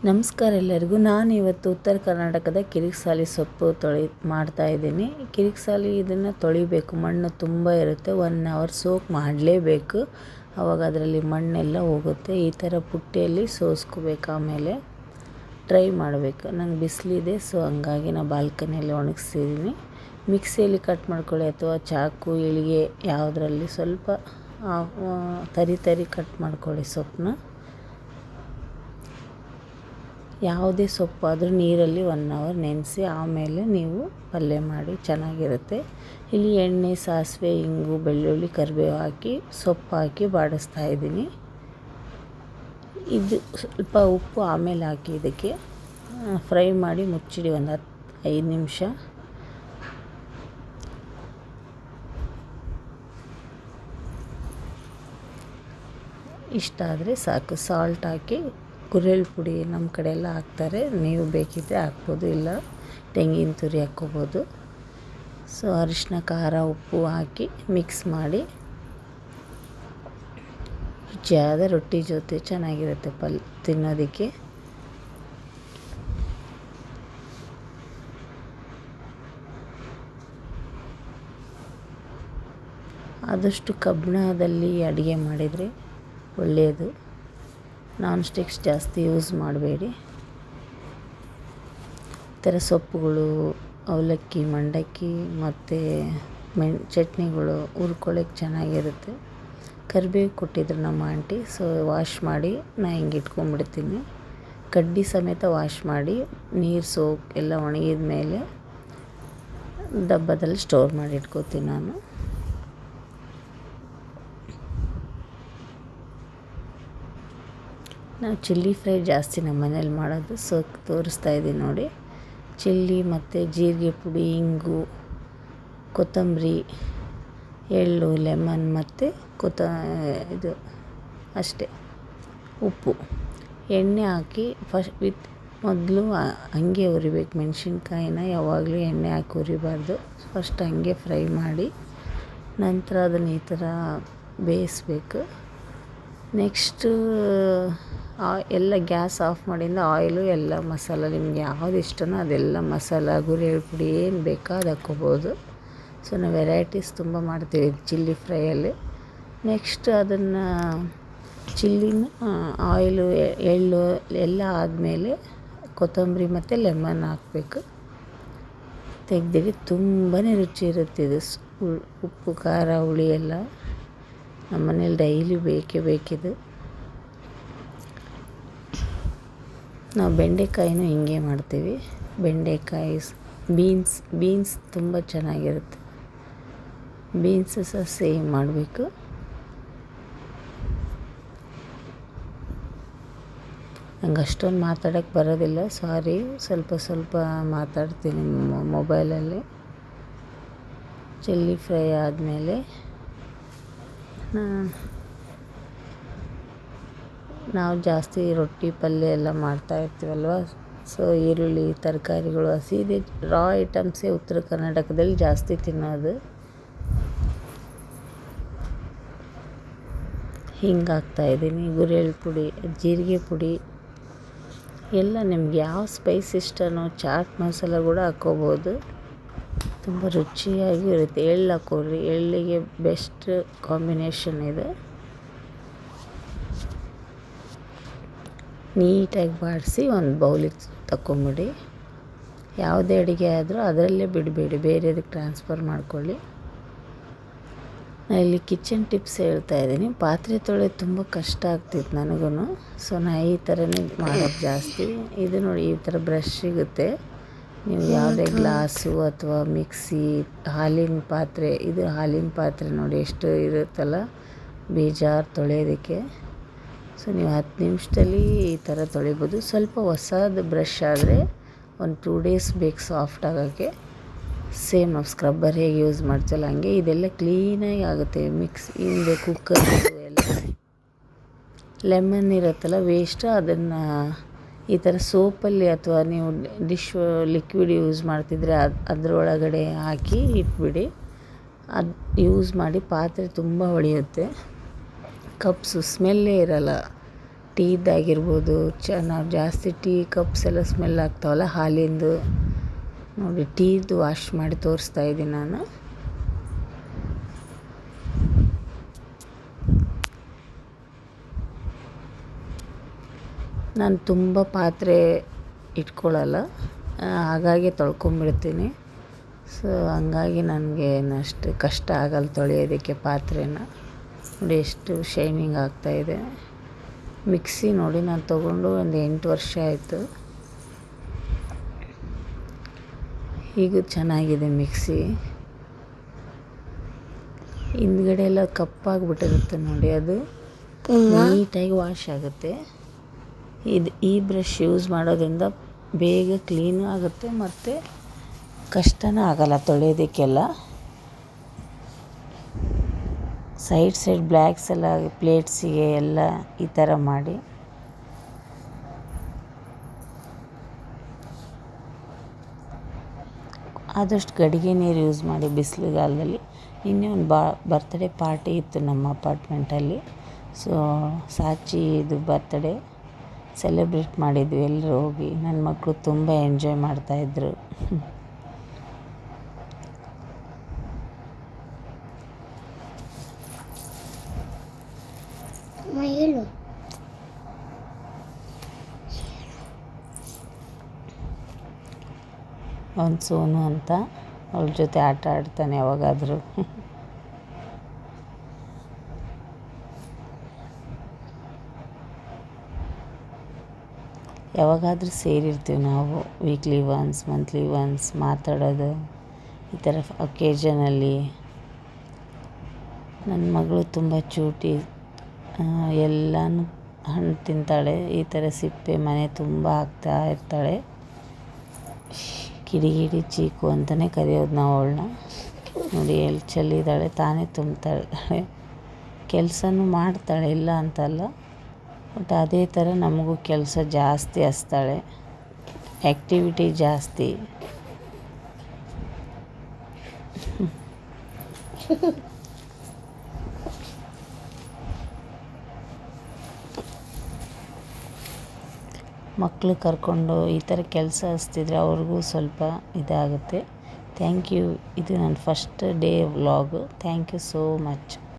ನಮಸ್ಕಾರ ಎಲ್ಲರಿಗೂ. ನಾನು ಇವತ್ತು ಉತ್ತರ ಕರ್ನಾಟಕದ ಕಿರಿಕ್ಸಾಲಿ ಸೊಪ್ಪು ಮಾಡ್ತಾಯಿದ್ದೀನಿ. ಕಿರಿಕ್ಸಾಲಿ ಇದನ್ನು ತೊಳಿಬೇಕು, ಮಣ್ಣು ತುಂಬ ಇರುತ್ತೆ. 1 ಅವರ್ ಸೋಕ್ ಮಾಡಲೇಬೇಕು, ಆವಾಗ ಅದರಲ್ಲಿ ಮಣ್ಣೆಲ್ಲ ಹೋಗುತ್ತೆ. ಈ ಥರ ಪುಟ್ಟಿಯಲ್ಲಿ ಸೋಸ್ಕೋಬೇಕು, ಆಮೇಲೆ ಡ್ರೈ ಮಾಡಬೇಕು. ನಂಗೆ ಬಿಸಿಲಿದೆ, ಸೊ ಹಂಗಾಗಿ ನಾನು ಬಾಲ್ಕನಿಯಲ್ಲಿ ಒಣಗಿಸ್ತಿದ್ದೀನಿ. ಮಿಕ್ಸಿಯಲ್ಲಿ ಕಟ್ ಮಾಡ್ಕೊಳ್ಳಿ ಅಥವಾ ಚಾಕು ಇಳಿಗೆ ಯಾವುದರಲ್ಲಿ ಸ್ವಲ್ಪ ತರಿ ಕಟ್ ಮಾಡ್ಕೊಳ್ಳಿ ಸೊಪ್ಪನ್ನ. ಯಾವುದೇ ಸೊಪ್ಪಾದರೂ ನೀರಲ್ಲಿ 1 ಅವರ್ ನೆನೆಸಿ ಆಮೇಲೆ ನೀವು ಪಲ್ಯ ಮಾಡಿ, ಚೆನ್ನಾಗಿರುತ್ತೆ. ಇಲ್ಲಿ ಎಣ್ಣೆ, ಸಾಸಿವೆ, ಇಂಗು, ಬೆಳ್ಳುಳ್ಳಿ, ಕರಿಬೇವು ಹಾಕಿ ಸೊಪ್ಪು ಹಾಕಿ ಬಾಡಿಸ್ತಾ ಇದ್ದೀನಿ. ಇದು ಸ್ವಲ್ಪ ಉಪ್ಪು ಆಮೇಲೆ ಹಾಕಿ ಇದಕ್ಕೆ ಫ್ರೈ ಮಾಡಿ ಮುಚ್ಚಿಡಿ 5 ನಿಮಿಷ. ಇಷ್ಟ ಆದರೆ ಸಾಕು. ಸಾಲ್ಟ್ ಹಾಕಿ, ಗುರೆಳ್ಳು ಪುಡಿ ನಮ್ಮ ಕಡೆ ಎಲ್ಲ ಹಾಕ್ತಾರೆ, ನೀವು ಬೇಕಿದ್ದರೆ ಹಾಕ್ಬೋದು, ಇಲ್ಲ ತೆಂಗಿನ ತುರಿ ಹಾಕ್ಕೋಬೋದು. ಸೊ ಅರಿಶಿನ, ಖಾರ, ಉಪ್ಪು ಹಾಕಿ ಮಿಕ್ಸ್ ಮಾಡಿ ರುಚಿಯಾದ ರೊಟ್ಟಿ ಜೊತೆ ಚೆನ್ನಾಗಿರುತ್ತೆ ತಿನ್ನೋದಕ್ಕೆ. ಆದಷ್ಟು ಕಬ್ಬಿಣದಲ್ಲಿ ಅಡುಗೆ ಮಾಡಿದರೆ ಒಳ್ಳೆಯದು. ನಾನ್ ಸ್ಟಿಕ್ಸ್ ಜಾಸ್ತಿ ಯೂಸ್ ಮಾಡಬೇಡಿ. ಈ ಥರ ಸೊಪ್ಪುಗಳು, ಅವಲಕ್ಕಿ, ಮಂಡಕ್ಕಿ ಮತ್ತು ಚಟ್ನಿಗಳು ಹುರ್ಕೊಳ್ಳೋಕೆ ಚೆನ್ನಾಗಿರುತ್ತೆ. ಕರಿಬೇವು ಕೊಟ್ಟಿದ್ರು ನಮ್ಮ ಆಂಟಿ, ಸೊ ವಾಶ್ ಮಾಡಿ ನಾನು ಹಿಂಗೆ ಇಟ್ಕೊಂಡ್ಬಿಡ್ತೀನಿ. ಕಡ್ಡಿ ಸಮೇತ ವಾಶ್ ಮಾಡಿ ನೀರು ಎಲ್ಲ ಒಣಗಿದ ಮೇಲೆ ಡಬ್ಬದಲ್ಲಿ ಸ್ಟೋರ್ ಮಾಡಿ ಇಟ್ಕೋತೀನಿ ನಾನು. ನಾವು ಚಿಲ್ಲಿ ಫ್ರೈ ಜಾಸ್ತಿ ನಮ್ಮ ಮನೇಲಿ ಮಾಡೋದು, ಸೊ ತೋರಿಸ್ತಾ ಇದ್ದೀನಿ ನೋಡಿ. ಚಿಲ್ಲಿ ಮತ್ತು ಜೀರಿಗೆ ಪುಡಿ, ಇಂಗು, ಕೊತ್ತಂಬರಿ, ಎಳ್ಳು, ಲೆಮನ್ ಮತ್ತು ಇದು ಅಷ್ಟೇ, ಉಪ್ಪು, ಎಣ್ಣೆ ಹಾಕಿ ಮೊದಲು ಹಂಗೆ ಹುರಿಬೇಕು. ಮೆಣಸಿನ್ಕಾಯಿನ ಯಾವಾಗಲೂ ಎಣ್ಣೆ ಹಾಕಿ ಹುರಿಬಾರ್ದು. ಫಸ್ಟ್ ಹಂಗೆ ಫ್ರೈ ಮಾಡಿ ನಂತರ ಅದನ್ನು ಈ ಥರ ಬೇಯಿಸ್ಬೇಕು. ನೆಕ್ಸ್ಟು ಎಲ್ಲ ಗ್ಯಾಸ್ ಆಫ್ ಮಾಡಿಂದ ಆಯಿಲು, ಎಲ್ಲ ಮಸಾಲ ನಿಮ್ಗೆ ಯಾವ್ದು ಇಷ್ಟನೋ ಅದೆಲ್ಲ ಮಸಾಲ, ಗುರೆಳ್ಳು ಪುಡಿ ಏನು ಬೇಕೋ ಅದು ಹಾಕ್ಕೋಬೋದು. ಸೊ ನಾವು ವೆರೈಟೀಸ್ ತುಂಬ ಮಾಡ್ತೀವಿ ಚಿಲ್ಲಿ ಫ್ರೈಯಲ್ಲಿ. ನೆಕ್ಸ್ಟ್ ಅದನ್ನು ಚಿಲ್ಲಿನ ಆಯಿಲು, ಎಳ್ಳು ಎಲ್ಲ ಆದಮೇಲೆ ಕೊತ್ತಂಬರಿ ಮತ್ತು ಲೆಮನ್ ಹಾಕಬೇಕು. ತೆಗೆದಿಡಿ, ತುಂಬಾ ರುಚಿ ಇರುತ್ತೆ ಇದು. ಉಪ್ಪು, ಖಾರ, ಹುಳಿ ಎಲ್ಲ ನಮ್ಮ ಮನೇಲಿ ಡೈಲಿ ಬೇಕಿದು. ನಾವು ಬೆಂಡೆಕಾಯಿನೂ ಹಿಂಗೆ ಮಾಡ್ತೀವಿ. ಬೆಂಡೆಕಾಯಿ, ಬೀನ್ಸ್ ತುಂಬ ಚೆನ್ನಾಗಿರುತ್ತೆ. ಬೀನ್ಸ್ ಸಹ ಸೇಮ್ ಮಾಡಬೇಕು. ನಂಗೆ ಅಷ್ಟೊಂದು ಮಾತಾಡೋಕ್ಕೆ ಬರೋದಿಲ್ಲ, ಸಾರಿ. ಸ್ವಲ್ಪ ಮಾತಾಡ್ತೀನಿ ಮೊಬೈಲಲ್ಲಿ. ಚಿಲ್ಲಿ ಫ್ರೈ ಆದಮೇಲೆ ನಾವು ಜಾಸ್ತಿ ರೊಟ್ಟಿ, ಪಲ್ಯ ಎಲ್ಲ ಮಾಡ್ತಾಯಿರ್ತೀವಲ್ವ. ಸೊ ಈರುಳ್ಳಿ, ತರಕಾರಿಗಳು, ಹಸಿದೆ ರಾ ಐಟಮ್ಸೇ ಉತ್ತರ ಕರ್ನಾಟಕದಲ್ಲಿ ಜಾಸ್ತಿ ತಿನ್ನೋದು. ಹಿಂಗೆ ಹಾಕ್ತಾಯಿದ್ದೀನಿ. ಗುರೆಳ್ಳು ಪುಡಿ, ಜೀರಿಗೆ ಪುಡಿ ಎಲ್ಲ ನಿಮ್ಗೆ ಯಾವ ಸ್ಪೈಸ್ ಇಷ್ಟನೋ, ಚಾಟ್ ಮಸಾಲ ಕೂಡ ಹಾಕ್ಕೋಬೋದು, ತುಂಬ ರುಚಿಯಾಗಿ ಇರುತ್ತೆ. ಎಳ್ಳು ಹಾಕೋರಿ, ಎಳ್ಳಿಗೆ ಬೆಸ್ಟ್ ಕಾಂಬಿನೇಷನ್ ಇದೆ. ನೀಟಾಗಿ ಬಾಡಿಸಿ ಒಂದು ಬೌಲಿಗೆ ತಗೊಂಬಿಡಿ. ಯಾವುದೇ ಅಡುಗೆ ಆದರೂ ಅದರಲ್ಲೇ ಬಿಡಬೇಡಿ, ಬೇರೆದಕ್ಕೆ ಟ್ರಾನ್ಸ್ಫರ್ ಮಾಡ್ಕೊಳ್ಳಿ. ನಾನು ಇಲ್ಲಿ ಕಿಚನ್ ಟಿಪ್ಸ್ ಹೇಳ್ತಾಯಿದ್ದೀನಿ. ಪಾತ್ರೆ ತೊಳೆಯೋದು ತುಂಬ ಕಷ್ಟ ಆಗ್ತಿತ್ತು ನನಗೂ, ಸೊ ನಾನು ಈ ಥರನೇ ಮಾಡೋದು ಜಾಸ್ತಿ. ಇದು ನೋಡಿ, ಈ ಥರ ಬ್ರಷ್ ಸಿಗುತ್ತೆ. ನೀವು ಯಾವುದೇ ಗ್ಲಾಸು ಅಥವಾ ಮಿಕ್ಸಿ, ಹಾಲಿನ ಪಾತ್ರೆ, ಇದು ಹಾಲಿನ ಪಾತ್ರೆ ನೋಡಿ ಎಷ್ಟು ಇರುತ್ತಲ್ಲ, ಬೇಜಾರು ತೊಳೆಯೋದಕ್ಕೆ. ಸೊ ನೀವು 10 ನಿಮಿಷದಲ್ಲಿ ಈ ಥರ ತೊಳಿಬೋದು. ಸ್ವಲ್ಪ ಹೊಸದು ಬ್ರಷ್ ಆದರೆ ಒಂದು 2 ಡೇಸ್ ಬೇಕು ಸಾಫ್ಟ್ ಆಗೋಕ್ಕೆ. ಸೇಮ್ ನಾವು ಸ್ಕ್ರಬ್ಬರ್ ಹೇಗೆ ಯೂಸ್ ಮಾಡ್ತೀವಲ್ಲ ಹಂಗೆ ಇದೆಲ್ಲ ಕ್ಲೀನಾಗಿ ಆಗುತ್ತೆ. ಹಿಂದೆ ಕುಕ್ಕರ್ ಎಲ್ಲ ಲೆಮನ್ ಇರುತ್ತಲ್ಲ ವೇಸ್ಟ್, ಅದನ್ನು ಈ ಥರ ಸೋಪಲ್ಲಿ ಅಥವಾ ನೀವು ಡಿಶ್ ಲಿಕ್ವಿಡ್ ಯೂಸ್ ಮಾಡ್ತಿದ್ರೆ ಅದರೊಳಗಡೆ ಹಾಕಿ ಇಟ್ಬಿಡಿ. ಅದು ಯೂಸ್ ಮಾಡಿ. ಪಾತ್ರೆ ತುಂಬ ಹೊಳೆಯುತ್ತೆ, ಕಪ್ಸು ಸ್ಮೆಲ್ಲೇ ಇರಲ್ಲ. ಟೀದಾಗಿರ್ಬೋದು ನಾವು ಜಾಸ್ತಿ ಟೀ ಕಪ್ಸ್ ಎಲ್ಲ ಸ್ಮೆಲ್ ಆಗ್ತಾವಲ್ಲ ಹಾಲಿಂದು. ನೋಡಿ ಟೀದು ವಾಶ್ ಮಾಡಿ ತೋರಿಸ್ತಾ ಇದ್ದೀನಿ ನಾನು. ನಾನು ತುಂಬ ಪಾತ್ರೆ ಇಟ್ಕೊಳ್ಳಲ್ಲ, ಹಾಗಾಗಿ ತೊಳ್ಕೊಂಬಿಡ್ತೀನಿ. ಸೊ ಹಂಗಾಗಿ ನನಗೆ ಅಷ್ಟು ಕಷ್ಟ ಆಗಲ್ಲ ತೊಳೆಯೋದಕ್ಕೆ ಪಾತ್ರೆನ. ನೋಡಿ ಎಷ್ಟು ಶೈನಿಂಗ್ ಆಗ್ತಾಯಿದೆ. ಮಿಕ್ಸಿ ನೋಡಿ ನಾನು ತೊಗೊಂಡು ಒಂದು 8 ವರ್ಷ ಆಯಿತು. ಹೀಗೂ ಚೆನ್ನಾಗಿದೆ ಮಿಕ್ಸಿ. ಹಿಂದ್ಗಡೆ ಎಲ್ಲ ಕಪ್ಪಾಗಿಬಿಟ್ಟಿರುತ್ತೆ ನೋಡಿ, ಅದು ನೀಟಾಗಿ ವಾಶ್ ಆಗುತ್ತೆ. ಈ ಬ್ರಷ್ ಯೂಸ್ ಮಾಡೋದ್ರಿಂದ ಬೇಗ ಕ್ಲೀನು ಆಗುತ್ತೆ ಮತ್ತು ಕಷ್ಟನೂ ಆಗಲ್ಲ ತೊಳೆಯೋದಕ್ಕೆಲ್ಲ. ಸೈಡ್ ಬ್ಲ್ಯಾಕ್ಸ್ ಎಲ್ಲ ಪ್ಲೇಟ್ಸಿಗೆ ಎಲ್ಲ ಈ ಥರ ಮಾಡಿ. ಆದಷ್ಟು ಗಡಿಗೆ ನೀರು ಯೂಸ್ ಮಾಡಿ ಬಿಸಿಲುಗಾಲದಲ್ಲಿ. ನಿನ್ನೆ ಒಂದು ಬರ್ತ್ಡೇ ಪಾರ್ಟಿ ಇತ್ತು ನಮ್ಮ ಅಪಾರ್ಟ್ಮೆಂಟಲ್ಲಿ. ಸೊ ಸಾಚಿದು ಬರ್ತ್ಡೇ ಸೆಲೆಬ್ರೇಟ್ ಮಾಡಿದ್ವಿ ಎಲ್ಲರೂ ಹೋಗಿ. ನನ್ನ ಮಕ್ಕಳು ತುಂಬ ಎಂಜಾಯ್ ಮಾಡ್ತಾಯಿದ್ರು. ಅವನು ಸೋನು ಅಂತ, ಅವ್ರ ಜೊತೆ ಆಟ ಆಡ್ತಾನೆ ಯಾವಾಗಾದರೂ. ಯಾವಾಗಾದರೂ ಸೇರಿರ್ತೀವಿ ನಾವು, ವೀಕ್ಲಿ ಒನ್ಸ್, ಮಂತ್ಲಿ ಒನ್ಸ್ ಮಾತಾಡೋದು ಈ ಥರ ಒಕೇಜನಲ್ಲಿ. ನನ್ನ ಮಗಳು ತುಂಬ ಚೂಟಿ, ಎಲ್ಲನೂ ಹಣ್ಣು ತಿಂತಾಳೆ. ಈ ಥರ ಸಿಪ್ಪೆ ಮನೆ ತುಂಬ ಹಾಕ್ತಾ ಇರ್ತಾಳೆ. ಕಿಡಿಗಿಡಿ ಚೀಕು ಅಂತಲೇ ಕರೆಯೋದು ನಾವು ಅವಳನ್ನ. ನೋಡಿ ಎಲ್ಲಿ ಚೆಲ್ಲಿದ್ದಾಳೆ, ತಾನೇ ತುಂಬ್ತಾಳೆ. ಕೆಲಸನೂ ಮಾಡ್ತಾಳೆ, ಇಲ್ಲ ಅಂತಲ್ಲ. ಬಟ್ ಅದೇ ಥರ ನಮಗೂ ಕೆಲಸ ಜಾಸ್ತಿ ಹಚ್ತಾಳೆ, ಆ್ಯಕ್ಟಿವಿಟಿ ಜಾಸ್ತಿ. ಮಕ್ಕಳು ಕರ್ಕೊಂಡು ಈ ಥರ ಕೆಲಸ ಹಚ್ತಿದ್ರೆ ಅವ್ರಿಗೂ ಸ್ವಲ್ಪ ಇದಾಗುತ್ತೆ. Thank you. ಇದು ನನ್ನ first day vlog. Thank you so much.